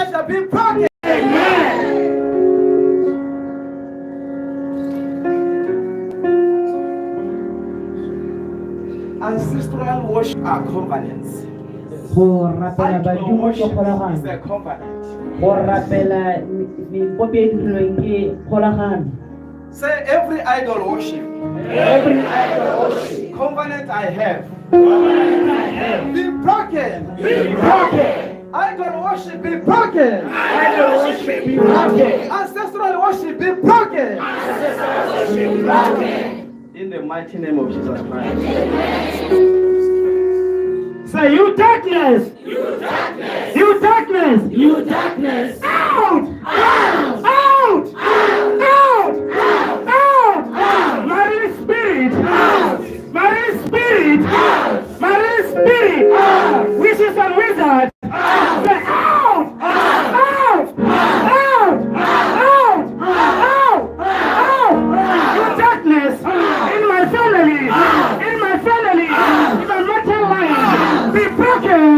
pressure be broken. Ancestral worship are covenants. Idol worship is a covenant. Say every idol worship. Covenant I have. Be broken. Idol worship be broken. Ancestral worship be broken. In the mighty name of Jesus Christ. Say, you darkness! You darkness! Out! Marine spirit! Marine spirit! Witches and wizards! Say, out! You darkness! In my family! In my mortal life! Be broken!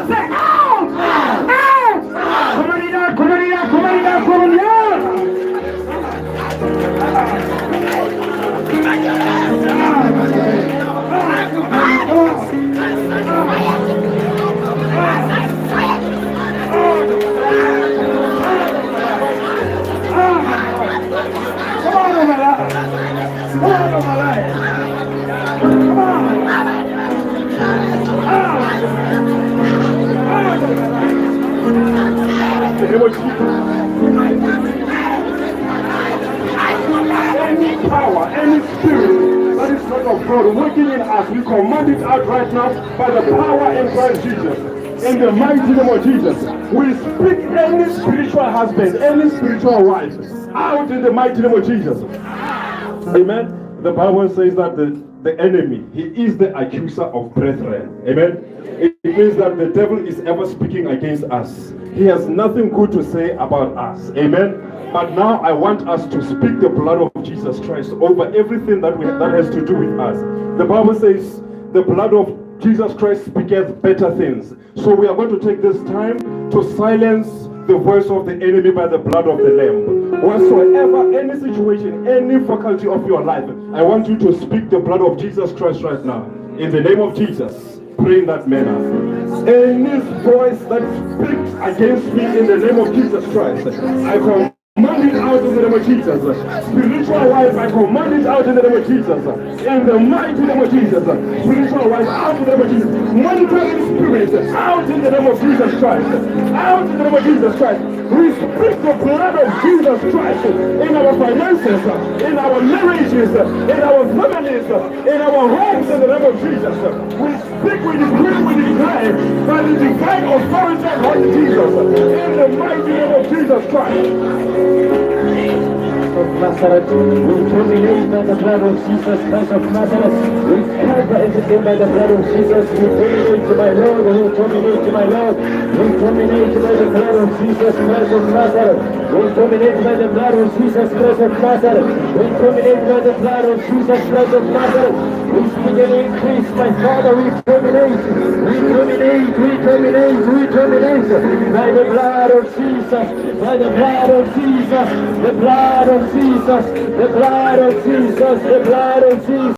Say, out! Come on, Any power, any spirit that is not of God working in us, we command it out right now by the power in Christ Jesus. In the mighty name of Jesus, we speak any spiritual husband, any spiritual wife out in the mighty name of Jesus. Amen. The Bible says that the enemy, he is the accuser of brethren. Amen. It means that the devil is ever speaking against us. He has nothing good to say about us. Amen. But now I want us to speak the blood of Jesus Christ over everything that has to do with us. The Bible says the blood of Jesus Christ speaketh better things. So we are going to take this time to silence the voice of the enemy by the blood of the Lamb. Whatsoever, any situation, any faculty of your life, I want you to speak the blood of Jesus Christ right now. In the name of Jesus, pray in that manner. Any voice that speaks against me in the name of Jesus Christ, I command it out in the name of Jesus. Spiritual wife, I command it out in the name of Jesus. In the mighty name of Jesus. Spiritual wife, out in the name of Jesus. Monitoring spirit, out in the name of Jesus Christ. Out in the name of Jesus Christ. We speak the blood of Jesus Christ in our finances, in our marriages, in our families, in our homes in the name of Jesus. We speak, we decree, we declare by the divine authority of Jesus in the mighty name of Jesus Christ. Of Nazareth, we terminate by the blood of Jesus Christ of Nazareth. We cover everything by the blood of Jesus. We terminate to my Lord. We terminate to my Lord. We terminate by the blood of Jesus Christ of Nazareth. We terminate by the blood of Jesus Christ of Nazareth. We terminate by the blood of Jesus Christ of Nazareth. We speak an increase, my Father. We terminate by the blood of Jesus. By the blood of Jesus. The blood of Jesus, the blood of Jesus, the blood of Jesus.